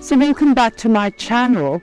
So welcome back to my channel.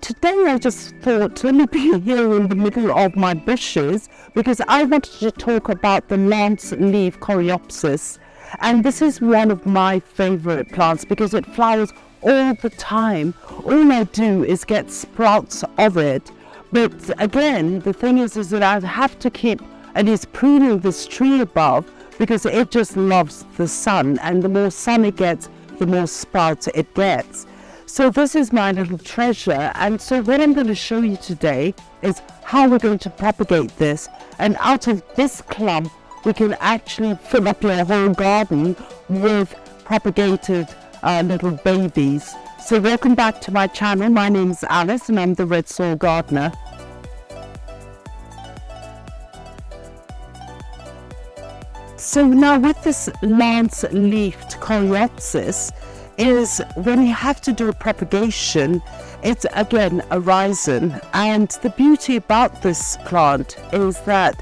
Today I just thought, let me be here in the middle of my bushes because I wanted to talk about the Lanceleaf Coreopsis. And this is one of my favorite plants because it flowers all the time. All I do is get sprouts of it. But again, the thing is that I have to keep and is pruning this tree above because it just loves the sun, and the more sun it gets, the more sprouts it gets. So this is my little treasure, and so what I'm going to show you today is how we're going to propagate this, and out of this clump we can actually fill up your whole garden with propagated little babies. So welcome back to my channel. My name is Alice and I'm the Red Soil Gardener. So now with this Lanceleaf Coreopsis, is when you have to do a propagation, it's again a rhizome, and the beauty about this plant is that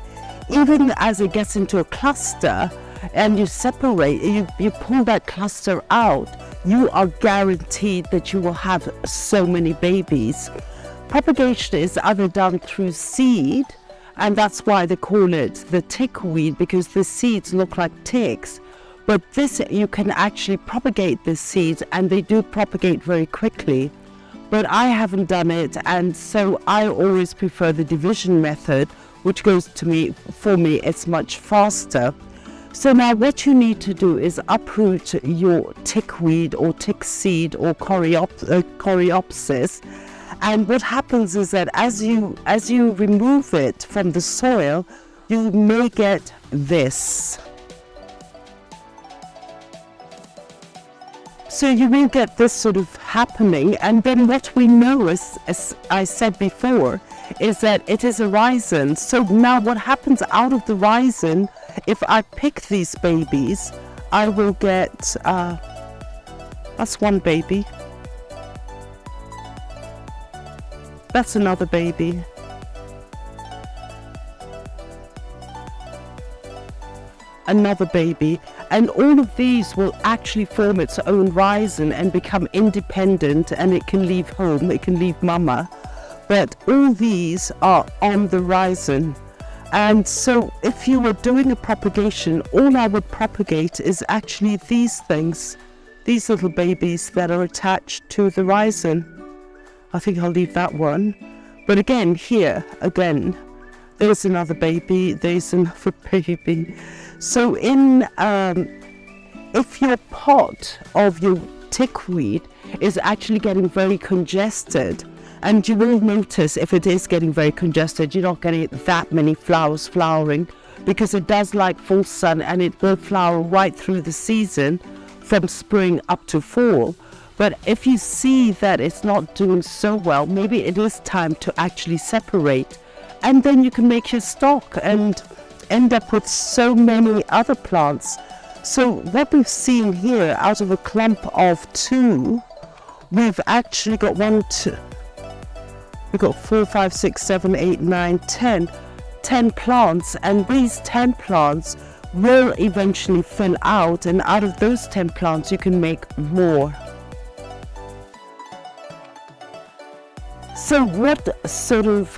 even as it gets into a cluster and you separate, you pull that cluster out, you are guaranteed that you will have so many babies. Propagation is either done through seed, and that's why they call it the tickweed, because the seeds look like ticks. But this, you can actually propagate the seeds, and they do propagate very quickly. But I haven't done it, and so I always prefer the division method, which goes to me, for me, it's much faster. So now what you need to do is uproot your tickweed or tick seed or coreopsis. And what happens is that as you remove it from the soil, you may get this. So you will get this sort of happening, and then what we know, as I said before, is that it is a rhizome. So now what happens out of the rhizome, if I pick these babies, I will get, that's one baby. That's another baby. Another baby, and all of these will actually form its own rhizome and become independent, and it can leave home, it can leave mama, but all these are on the rhizome. And so if you were doing a propagation, all I would propagate is actually these things, these little babies that are attached to the rhizome. I think I'll leave that one. But again, here, again, there's another baby, there's another baby. So if your pot of your tickweed is actually getting very congested, and you will notice if it is getting very congested, you're not getting that many flowers flowering, because it does like full sun, and it will flower right through the season from spring up to fall. But if you see that it's not doing so well, maybe it is time to actually separate, and then you can make your stock and end up with so many other plants. So what we've seen here, out of a clump of 2, we've actually got 4, 5, 6, 7, 8, 9, 10 plants, and these 10 plants will eventually fill out, and out of those 10 plants you can make more. So what sort of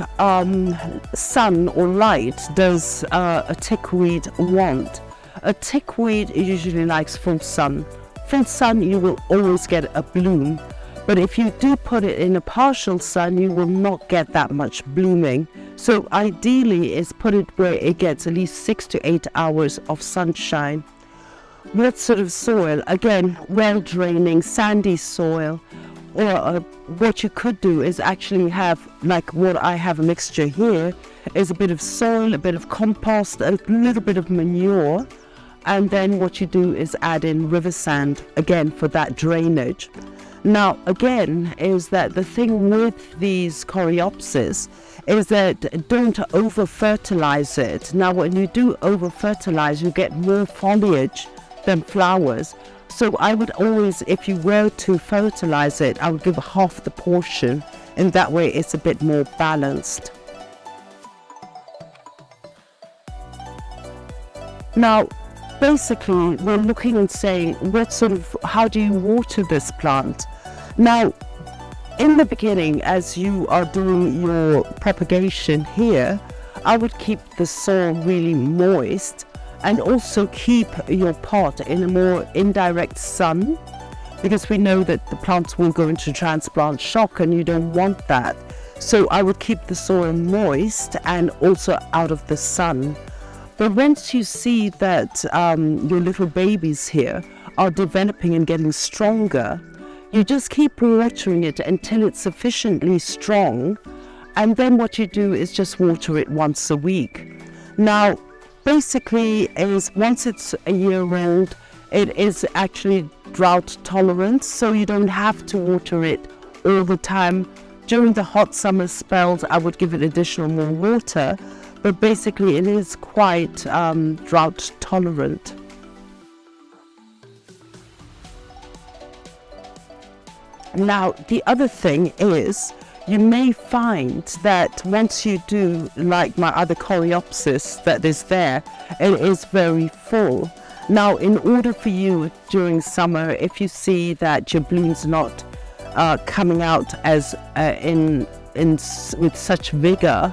sun or light does a tickweed want? A tickweed usually likes full sun. Full sun, you will always get a bloom. But if you do put it in a partial sun, you will not get that much blooming. So ideally is put it where it gets at least 6 to 8 hours of sunshine. What sort of soil? Again, well draining, sandy soil. Or what you could do is actually have, like what I have a mixture here, is a bit of soil, a bit of compost, a little bit of manure, and then what you do is add in river sand, again for that drainage. Now again, is that the thing with these coreopsis is that don't over fertilize it. Now when you do over fertilize, you get more foliage than flowers. So I would always, if you were to fertilize it, I would give half the portion, and that way it's a bit more balanced. Now, basically, we're looking and saying, how do you water this plant? Now, in the beginning, as you are doing your propagation here, I would keep the soil really moist and also keep your pot in a more indirect sun, because we know that the plants will go into transplant shock and you don't want that. So I would keep the soil moist and also out of the sun. But once you see that your little babies here are developing and getting stronger, you just keep watering it until it's sufficiently strong, and then what you do is just water it once a week. Now, basically, is once it's a year old, it is actually drought tolerant, so you don't have to water it all the time. During the hot summer spells, I would give it additional more water, but basically it is quite drought tolerant. Now, the other thing is, you may find that once you do, like my other Coreopsis that is there, it is very full. Now, in order for you during summer, if you see that your bloom's not coming out as with such vigor,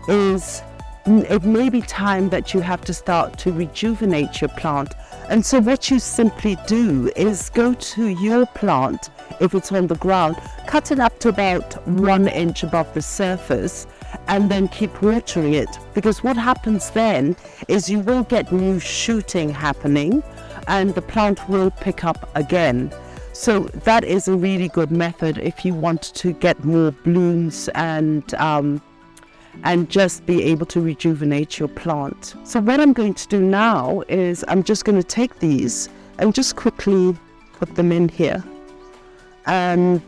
it may be time that you have to start to rejuvenate your plant. And so what you simply do is go to your plant, if it's on the ground, cut it up to about 1 inch above the surface, and then keep watering it. Because what happens then is you will get new shooting happening and the plant will pick up again. So that is a really good method if you want to get more blooms and just be able to rejuvenate your plant. So what I'm going to do now is I'm just going to take these and just quickly put them in here. And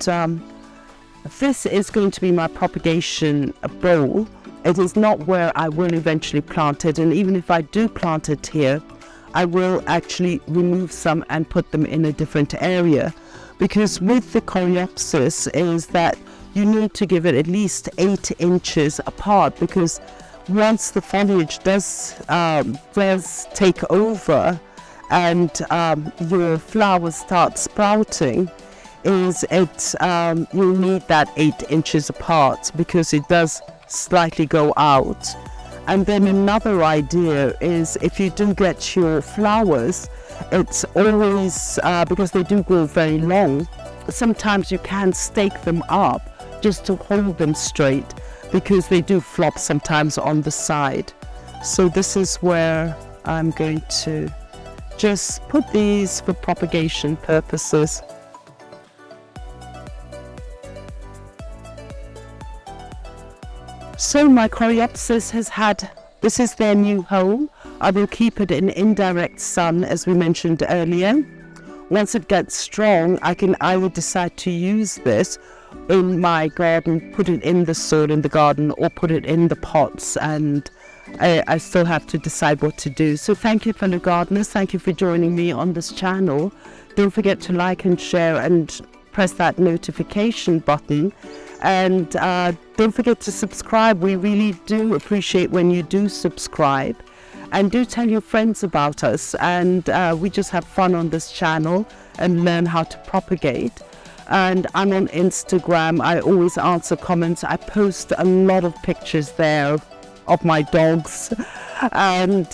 this is going to be my propagation bowl. It is not where I will eventually plant it, and even if I do plant it here, I will actually remove some and put them in a different area, because with the Coreopsis is that you need to give it at least 8 inches apart, because once the foliage does take over and your flowers start sprouting, you need that 8 inches apart, because it does slightly go out. And then another idea is, if you do get your flowers, it's always because they do grow very long, sometimes you can stake them up just to hold them straight, because they do flop sometimes on the side. So this is where I'm going to just put these for propagation purposes. So my Coreopsis this is their new home. I will keep it in indirect sun, as we mentioned earlier. Once it gets strong, I can either decide to use this in my garden, put it in the soil in the garden, or put it in the pots, and I still have to decide what to do. So thank you, fellow gardeners. Thank you for joining me on this channel. Don't forget to like and share and press that notification button. And don't forget to subscribe. We really do appreciate when you do subscribe. And do tell your friends about us. And we just have fun on this channel and learn how to propagate. And I'm on Instagram. I always answer comments. I post a lot of pictures there of my dogs. And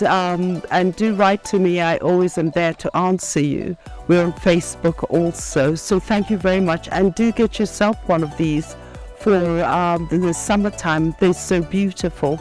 do write to me. I always am there to answer you. We're on Facebook also. So thank you very much. And do get yourself one of these for the summertime. They're so beautiful.